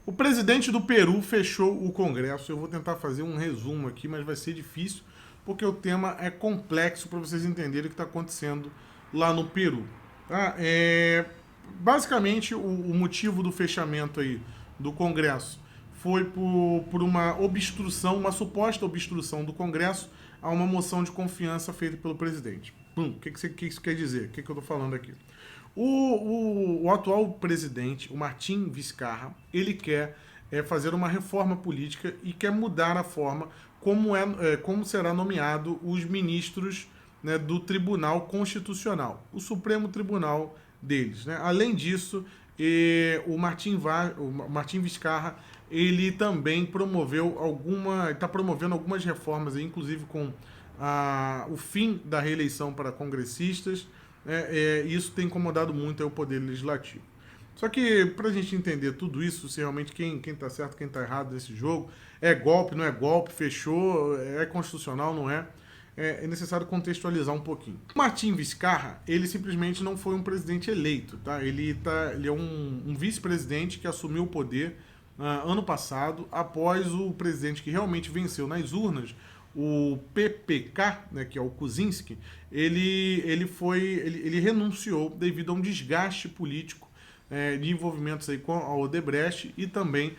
O presidente do Peru fechou o Congresso. Eu vou tentar fazer um resumo aqui, mas vai ser difícil, porque o tema é complexo para vocês entenderem o que está acontecendo lá no Peru. Tá? Basicamente, o motivo do fechamento aí do Congresso foi por uma obstrução, uma suposta obstrução do Congresso a uma moção de confiança feita pelo presidente. O que isso quer dizer? O que eu estou falando aqui? O atual presidente, o Martim Vizcarra, ele quer fazer uma reforma política e quer mudar a forma como será nomeado os ministros, né, do Tribunal Constitucional, o Supremo Tribunal deles. Né? Além disso, o Martim Vizcarra ele também está promovendo algumas reformas, inclusive com o fim da reeleição para congressistas. Isso tem incomodado muito o Poder Legislativo. Só que, para a gente entender tudo isso, se realmente quem está certo, quem está errado nesse jogo, é golpe, não é golpe, fechou, é constitucional, não é necessário contextualizar um pouquinho. O Martim Vizcarra, ele simplesmente não foi um presidente eleito, tá? Ele é um vice-presidente que assumiu o poder ano passado, após o presidente que realmente venceu nas urnas, o PPK, né, que é o Kuczynski, ele renunciou devido a um desgaste político de envolvimentos aí com a Odebrecht e também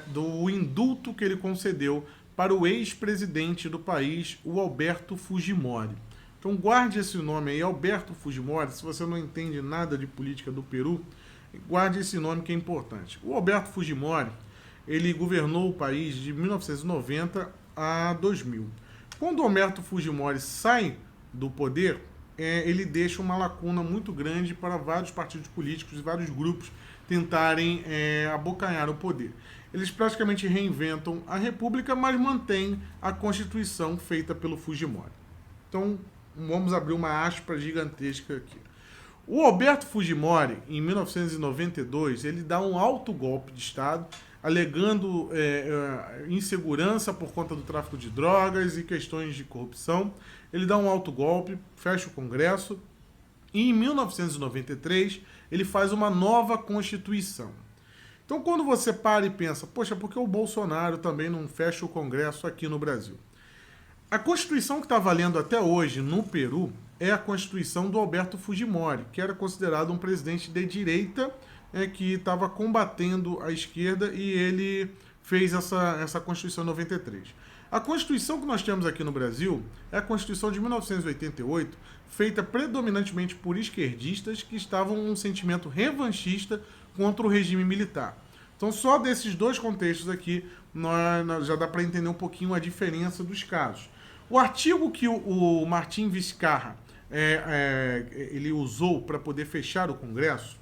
do indulto que ele concedeu para o ex-presidente do país, o Alberto Fujimori. Então guarde esse nome aí, Alberto Fujimori. Se você não entende nada de política do Peru, guarde esse nome que é importante. O Alberto Fujimori, ele governou o país de 1990 a 2000. Quando o Alberto Fujimori sai do poder, ele deixa uma lacuna muito grande para vários partidos políticos e vários grupos tentarem abocanhar o poder. Eles praticamente reinventam a República, mas mantêm a Constituição feita pelo Fujimori. Então, vamos abrir uma aspa gigantesca aqui. O Alberto Fujimori, em 1992, ele dá um alto golpe de Estado, alegando insegurança por conta do tráfico de drogas e questões de corrupção. Ele dá um alto golpe, fecha o Congresso, e em 1993 ele faz uma nova Constituição. Então, quando você para e pensa, poxa, por que o Bolsonaro também não fecha o Congresso aqui no Brasil? A Constituição que está valendo até hoje no Peru é a Constituição do Alberto Fujimori, que era considerado um presidente de direita, que estava combatendo a esquerda, e ele fez essa Constituição em 93. A Constituição que nós temos aqui no Brasil é a Constituição de 1988, feita predominantemente por esquerdistas que estavam num sentimento revanchista contra o regime militar. Então, só desses dois contextos aqui, nós já dá para entender um pouquinho a diferença dos casos. O artigo que o Martim Vizcarra ele usou para poder fechar o Congresso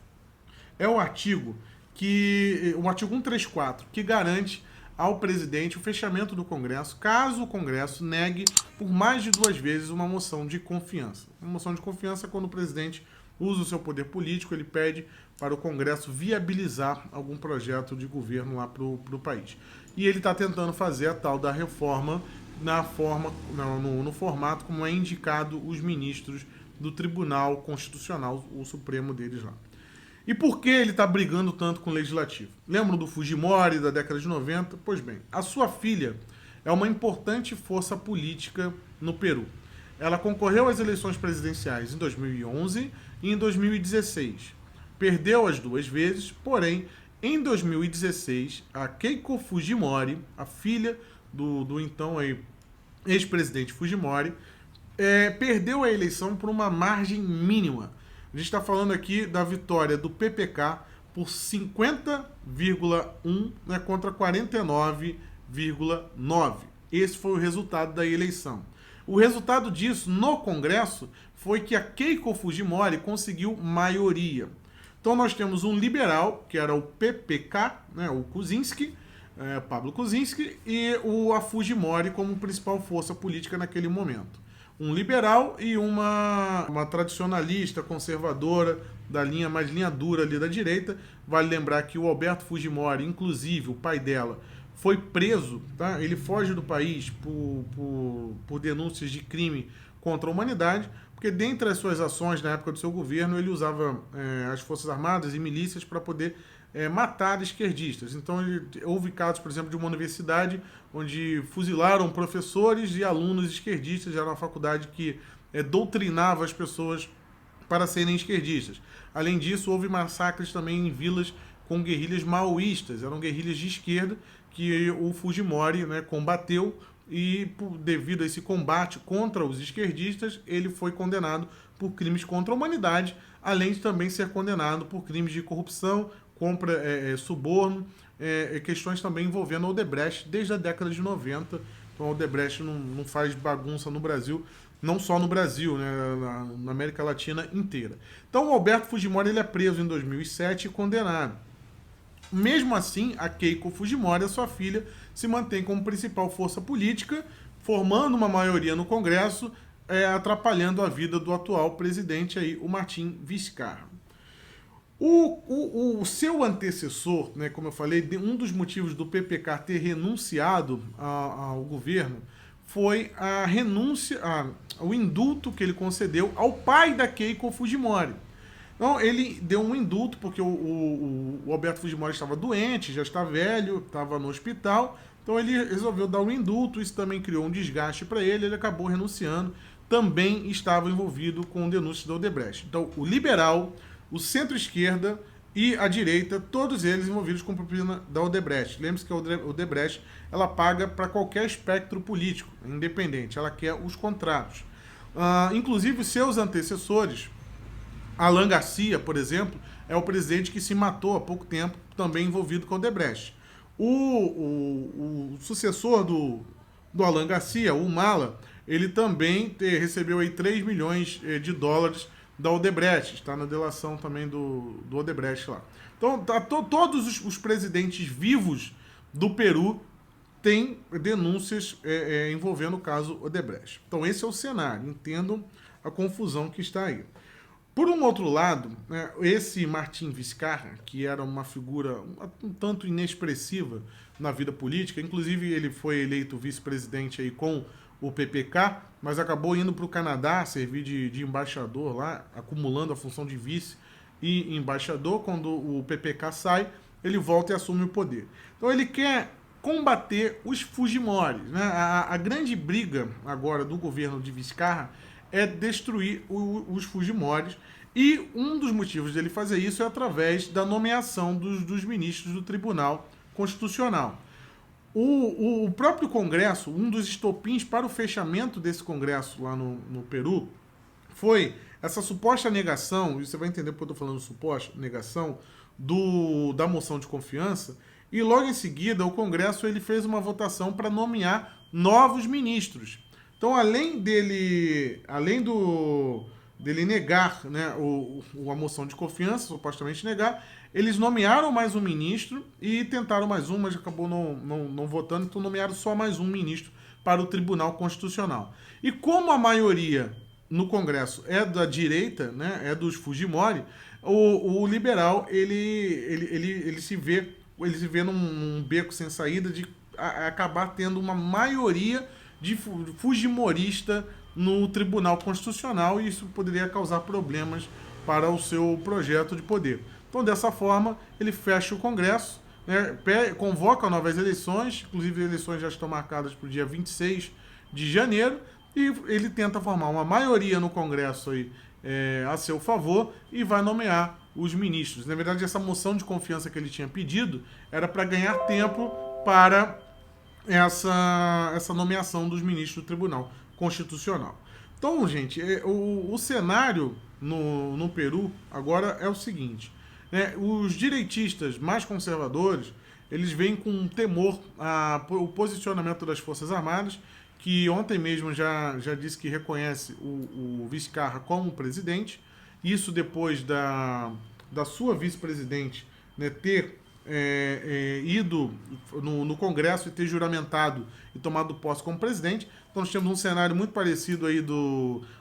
é o artigo 134, que garante ao presidente o fechamento do Congresso, caso o Congresso negue por mais de 2 vezes uma moção de confiança. Uma moção de confiança é quando o presidente usa o seu poder político, ele pede para o Congresso viabilizar algum projeto de governo lá para o país. E ele está tentando fazer a tal da reforma no formato como é indicado os ministros do Tribunal Constitucional, o Supremo deles lá. E por que ele está brigando tanto com o Legislativo? Lembram do Fujimori da década de 90? Pois bem, a sua filha é uma importante força política no Peru. Ela concorreu às eleições presidenciais em 2011 e em 2016. Perdeu as 2 vezes, porém, em 2016, a Keiko Fujimori, a filha do então ex-presidente Fujimori, perdeu a eleição por uma margem mínima. A gente está falando aqui da vitória do PPK por 50,1, né, contra 49,9. Esse foi o resultado da eleição. O resultado disso no Congresso foi que a Keiko Fujimori conseguiu maioria. Então nós temos um liberal, que era o PPK, né, o Kuczynski, Pablo Kuczynski, e a Fujimori como principal força política naquele momento. Um liberal e uma tradicionalista, conservadora, mais linha dura ali da direita. Vale lembrar que o Alberto Fujimori, inclusive o pai dela, foi preso, tá? Ele foge do país por denúncias de crime contra a humanidade, porque dentre as suas ações na época do seu governo, ele usava as Forças Armadas e milícias para poder matar esquerdistas. Então houve casos, por exemplo, de uma universidade onde fuzilaram professores e alunos esquerdistas. Era uma faculdade que doutrinava as pessoas para serem esquerdistas. Além disso, houve massacres também em vilas com guerrilhas maoístas. Eram guerrilhas de esquerda que o Fujimori, né, combateu, e devido a esse combate contra os esquerdistas, ele foi condenado por crimes contra a humanidade, além de também ser condenado por crimes de corrupção, compra, suborno, questões também envolvendo a Odebrecht desde a década de 90. Então a Odebrecht não faz bagunça no Brasil, não só no Brasil, né, na América Latina inteira. Então o Alberto Fujimori ele é preso em 2007 e condenado. Mesmo assim, a Keiko Fujimori, a sua filha, se mantém como principal força política, formando uma maioria no Congresso, atrapalhando a vida do atual presidente, aí, o Martim Vizcarra. O seu antecessor, né, como eu falei, um dos motivos do PPK ter renunciado ao governo foi a renúncia, o indulto que ele concedeu ao pai da Keiko Fujimori. Então, ele deu um indulto porque o Alberto Fujimori estava doente, já está velho, estava no hospital. Então, ele resolveu dar um indulto. Isso também criou um desgaste para ele. Ele acabou renunciando. Também estava envolvido com denúncias da Odebrecht. Então, o liberal, o centro-esquerda e a direita, todos eles envolvidos com propina da Odebrecht. Lembre-se que a Odebrecht ela paga para qualquer espectro político, independente. Ela quer os contratos. Inclusive, os seus antecessores, Alan Garcia, por exemplo, é o presidente que se matou há pouco tempo, também envolvido com o Odebrecht. O sucessor do Alan Garcia, o Mala, ele também recebeu aí 3 milhões de dólares da Odebrecht. Está na delação também do Odebrecht lá. Então, todos os presidentes vivos do Peru têm denúncias envolvendo o caso Odebrecht. Então, esse é o cenário. Entendam a confusão que está aí. Por um outro lado, né, esse Martim Vizcarra, que era uma figura um tanto inexpressiva na vida política, inclusive ele foi eleito vice-presidente aí com o PPK, mas acabou indo para o Canadá servir de embaixador lá, acumulando a função de vice e embaixador. Quando o PPK sai, ele volta e assume o poder. Então ele quer combater os Fujimoris, né? A grande briga agora do governo de Vizcarra é destruir os Fujimoris, e um dos motivos dele fazer isso é através da nomeação dos ministros do Tribunal Constitucional. O próprio Congresso, um dos estopins para o fechamento desse Congresso lá no Peru, foi essa suposta negação, e você vai entender porque eu estou falando suposta negação, da moção de confiança, e logo em seguida o Congresso ele fez uma votação para nomear novos ministros. Então, além dele negar, né, a moção de confiança, supostamente negar, eles nomearam mais um ministro e tentaram mais um, mas acabou não votando, então nomearam só mais um ministro para o Tribunal Constitucional. E como a maioria no Congresso é da direita, né, é dos Fujimori, o liberal ele se vê num beco sem saída de acabar tendo uma maioria de fujimorista no Tribunal Constitucional, e isso poderia causar problemas para o seu projeto de poder. Então, dessa forma, ele fecha o Congresso, né, convoca novas eleições, inclusive as eleições já estão marcadas para o dia 26 de janeiro, e ele tenta formar uma maioria no Congresso aí, a seu favor, e vai nomear os ministros. Na verdade, essa moção de confiança que ele tinha pedido era para ganhar tempo para essa nomeação dos ministros do Tribunal Constitucional. Então, gente, o cenário no Peru agora é o seguinte, né, os direitistas mais conservadores, eles veem com temor o posicionamento das Forças Armadas, que ontem mesmo já disse que reconhece o Vizcarra como presidente, isso depois da sua vice-presidente, né, ter ido no Congresso e ter juramentado e tomado posse como presidente. Então nós temos um cenário muito parecido aí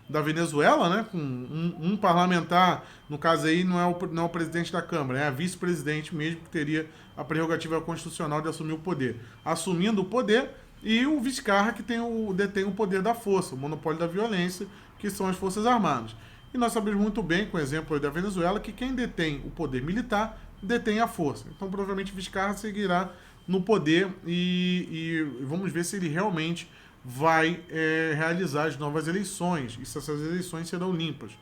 da Venezuela, né? Com um parlamentar, no caso aí não é o presidente da Câmara, é a vice-presidente mesmo, que teria a prerrogativa constitucional de assumir o poder. Assumindo o poder, e o Vizcarra que detém o poder da força, o monopólio da violência, que são as Forças Armadas. E nós sabemos muito bem, com o exemplo da Venezuela, que quem detém o poder militar detém a força. Então, provavelmente, Vizcarra seguirá no poder e vamos ver se ele realmente vai realizar as novas eleições e se essas eleições serão limpas.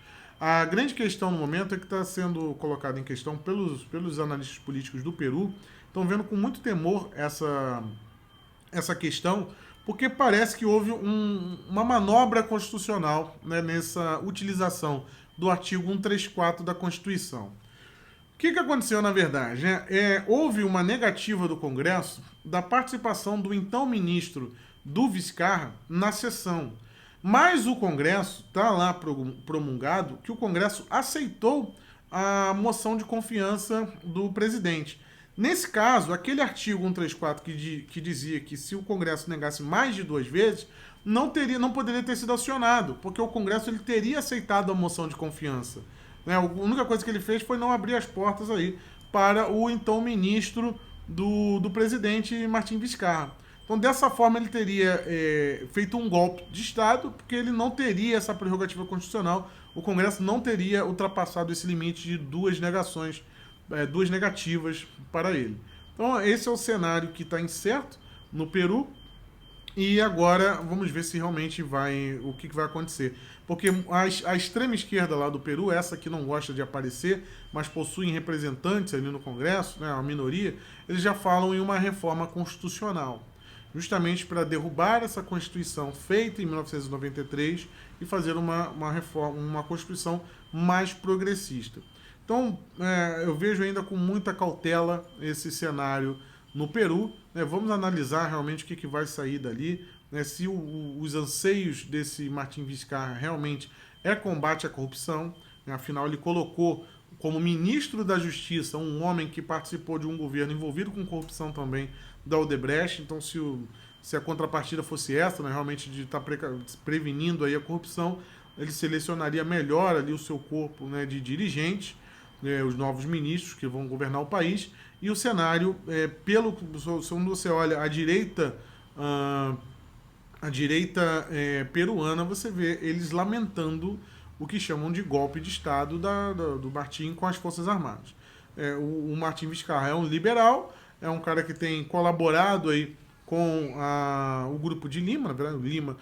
A grande questão no momento é que está sendo colocada em questão pelos analistas políticos do Peru, estão vendo com muito temor essa questão, porque parece que houve uma manobra constitucional, né, nessa utilização do artigo 134 da Constituição. O que aconteceu, na verdade? Houve uma negativa do Congresso da participação do então ministro do Vizcarra na sessão. Mas o Congresso está lá promulgado que o Congresso aceitou a moção de confiança do presidente. Nesse caso, aquele artigo 134 que dizia que se o Congresso negasse mais de 2 vezes, não poderia ter sido acionado, porque o Congresso ele teria aceitado a moção de confiança. Né? A única coisa que ele fez foi não abrir as portas aí para o então ministro do presidente Martim Vizcarra. Então, dessa forma, ele teria feito um golpe de Estado, porque ele não teria essa prerrogativa constitucional, o Congresso não teria ultrapassado esse limite de 2 negações, 2 negativas para ele. Então, esse é o cenário que está incerto no Peru. E agora vamos ver se realmente o que vai acontecer. Porque a extrema esquerda lá do Peru, essa que não gosta de aparecer, mas possuem representantes ali no Congresso, né, a minoria, eles já falam em uma reforma constitucional. Justamente para derrubar essa Constituição feita em 1993 e fazer uma reforma, uma Constituição mais progressista. Então, eu vejo ainda com muita cautela esse cenário no Peru. Né? Vamos analisar realmente o que vai sair dali, né? Se os anseios desse Martim Vizcarra realmente é combate à corrupção, né? Afinal ele colocou como ministro da Justiça um homem que participou de um governo envolvido com corrupção também da Odebrecht. Então, se a contrapartida fosse essa, né, realmente de estar prevenindo aí a corrupção, ele selecionaria melhor ali o seu corpo, né, de dirigentes, os novos ministros que vão governar o país. E o cenário, quando você olha a direita peruana, você vê eles lamentando o que chamam de golpe de Estado do Martim com as Forças Armadas. O Martim Vizcarra é um liberal, é um cara que tem colaborado aí com o grupo de Lima. Na verdade, o Lima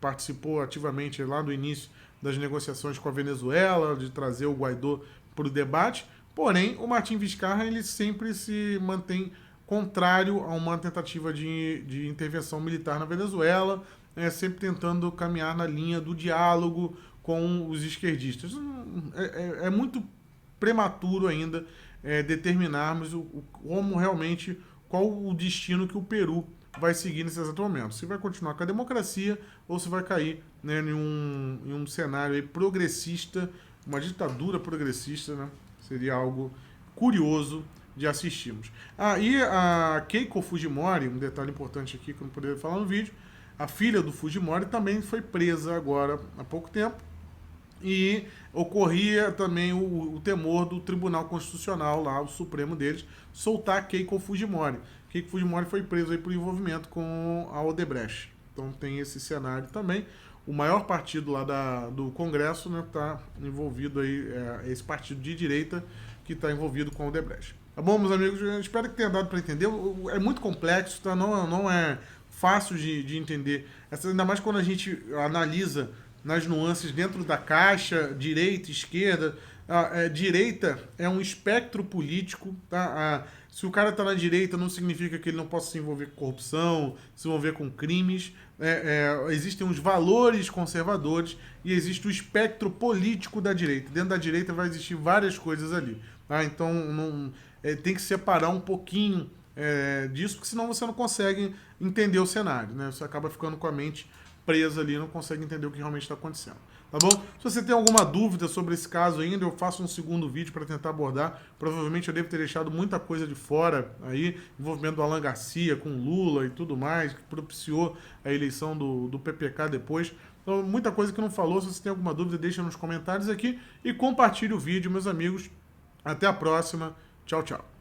participou ativamente lá do início das negociações com a Venezuela, de trazer o Guaidó para o debate. Porém, o Martim Vizcarra ele sempre se mantém contrário a uma tentativa de intervenção militar na Venezuela, sempre tentando caminhar na linha do diálogo com os esquerdistas. É muito prematuro ainda determinarmos como realmente, qual o destino que o Peru vai seguir nesse exato momento. Se vai continuar com a democracia ou se vai cair, né, em um cenário aí progressista, uma ditadura progressista, né? Seria algo curioso de assistirmos. E a Keiko Fujimori, um detalhe importante aqui que eu não poderia falar no vídeo, a filha do Fujimori também foi presa agora há pouco tempo, e ocorria também o temor do Tribunal Constitucional, lá, o Supremo deles, soltar Keiko Fujimori. Keiko Fujimori foi preso aí por envolvimento com a Odebrecht. Então tem esse cenário também. O maior partido lá do Congresso está envolvido aí, esse partido de direita que está envolvido com a Odebrecht. Tá bom, meus amigos? Eu espero que tenha dado para entender. É muito complexo, tá? Não é fácil de entender. Ainda mais quando a gente analisa nas nuances dentro da caixa, direita, esquerda. Direita é um espectro político, tá? Se o cara está na direita, não significa que ele não possa se envolver com corrupção, se envolver com crimes. Existem os valores conservadores e existe o espectro político da direita. Dentro da direita vai existir várias coisas ali. Tá? Então tem que separar um pouquinho disso, porque senão você não consegue entender o cenário. Né? Você acaba ficando com a mente presa ali e não consegue entender o que realmente está acontecendo. Tá bom? Se você tem alguma dúvida sobre esse caso ainda, eu faço um segundo vídeo para tentar abordar. Provavelmente eu devo ter deixado muita coisa de fora aí, envolvimento do Alan Garcia com Lula e tudo mais, que propiciou a eleição do PPK depois. Então, muita coisa que não falou. Se você tem alguma dúvida, deixa nos comentários aqui e compartilhe o vídeo, meus amigos. Até a próxima. Tchau, tchau.